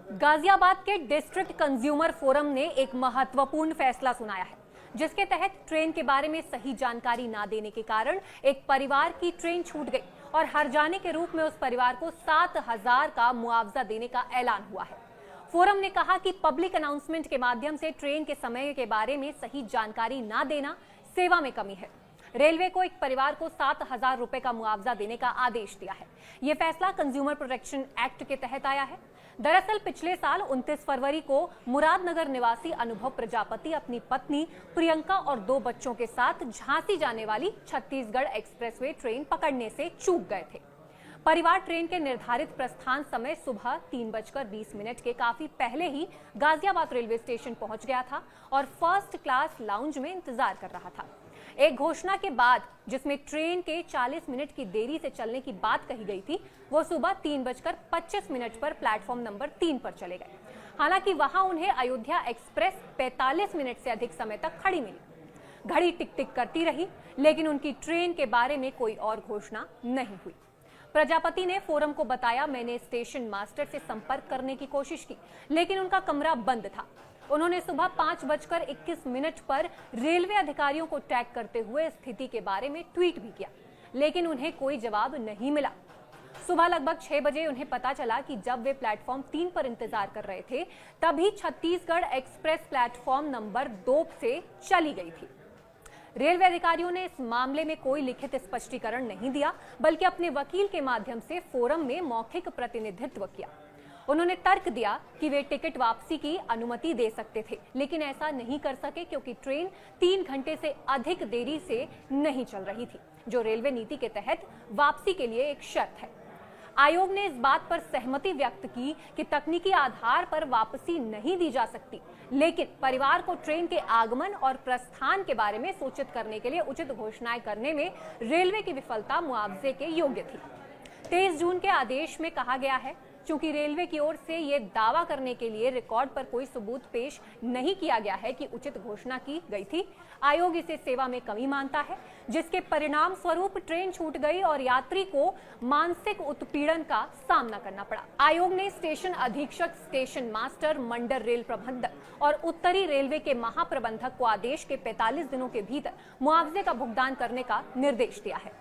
गाजियाबाद के district consumer forum ने एक महत्वपूर्ण फैसला सुनाया है, जिसके तहत ट्रेन के बारे में सही जानकारी ना देने के कारण एक परिवार की ट्रेन छूट गई और हर्जाने के रूप में उस परिवार को 7,000 का मुआवजा देने का ऐलान हुआ है। फोरम ने कहा कि पब्लिक अनाउंसमेंट के माध्यम से ट्रेन के समय के बारे में सही जानकारी ना देना सेवा में कमी है। रेलवे को एक परिवार को 7,000 रुपए का मुआवजा देने का आदेश दिया है। यह फैसला कंज्यूमर प्रोटेक्शन एक्ट के तहत आया है। दरअसल पिछले साल 29 फरवरी को मुरादनगर निवासी अनुभव प्रजापति अपनी पत्नी प्रियंका और 2 बच्चों के साथ झांसी जाने वाली छत्तीसगढ़ एक्सप्रेसवे ट्रेन पकड़ने से चूक गए थे। परिवार ट्रेन के निर्धारित प्रस्थान समय सुबह 3:20 के काफी पहले ही गाजियाबाद रेलवे स्टेशन पहुंच गया था और फर्स्ट क्लास लाउंज में इंतजार कर रहा था। एक घोषणा के बाद जिसमें ट्रेन के 40 मिनट की देरी से चलने की बात कही गई थी, वो सुबह 3:25 पर प्लेटफॉर्म नंबर 3 पर चले गए। हालांकि वहां उन्हें अयोध्या एक्सप्रेस 45 मिनट से अधिक समय तक खड़ी मिली। घड़ी टिक टिक करती रही, लेकिन उनकी ट्रेन के बारे में कोई और घोषणा नहीं हुई। प्रजापति ने फोरम को बताया, मैंने स्टेशन मास्टर से संपर्क करने की कोशिश की, लेकिन उनका कमरा बंद था। उन्होंने सुबह 5:21 पर रेलवे अधिकारियों को टैग करते हुए स्थिति के बारे में ट्वीट भी किया, लेकिन उन्हें कोई जवाब नहीं मिला। सुबह लगभग 6 बजे उन्हें पता चला कि जब वे प्लेटफॉर्म 3 पर इंतजार कर रहे थे, तभी छत्तीसगढ़ एक्सप्रेस प्लेटफॉर्म नंबर 2 से चली गई थी। रेलवे अधिकारियों ने इस मामले में कोई लिखित स्पष्टीकरण नहीं दिया, बल्कि अपने वकील के माध्यम से फोरम में मौखिक प्रतिनिधित्व किया। उन्होंने तर्क दिया कि वे टिकट वापसी की अनुमति दे सकते थे, लेकिन ऐसा नहीं कर सके क्योंकि ट्रेन 3 घंटे से अधिक देरी से नहीं चल रही थी, जो रेलवे नीति के तहत वापसी के लिए एक शर्त है। आयोग ने इस बात पर सहमति व्यक्त की कि तकनीकी आधार पर वापसी नहीं दी जा सकती, लेकिन परिवार को ट्रेन के आगमन और प्रस्थान के बारे में सूचित करने के लिए उचित घोषणाएं करने में रेलवे की विफलता मुआवजे के योग्य थी। 23 जून के आदेश में कहा गया है, चूंकि रेलवे की ओर से यह दावा करने के लिए रिकॉर्ड पर कोई सबूत पेश नहीं किया गया है कि उचित घोषणा की गई थी, आयोग इसे सेवा में कमी मानता है, जिसके परिणाम स्वरूप ट्रेन छूट गई और यात्री को मानसिक उत्पीड़न का सामना करना पड़ा। आयोग ने स्टेशन अधीक्षक, स्टेशन मास्टर, मंडल रेल प्रबंधक और उत्तरी रेलवे के महाप्रबंधक को आदेश के 45 दिनों के भीतर मुआवजे का भुगतान करने का निर्देश दिया है।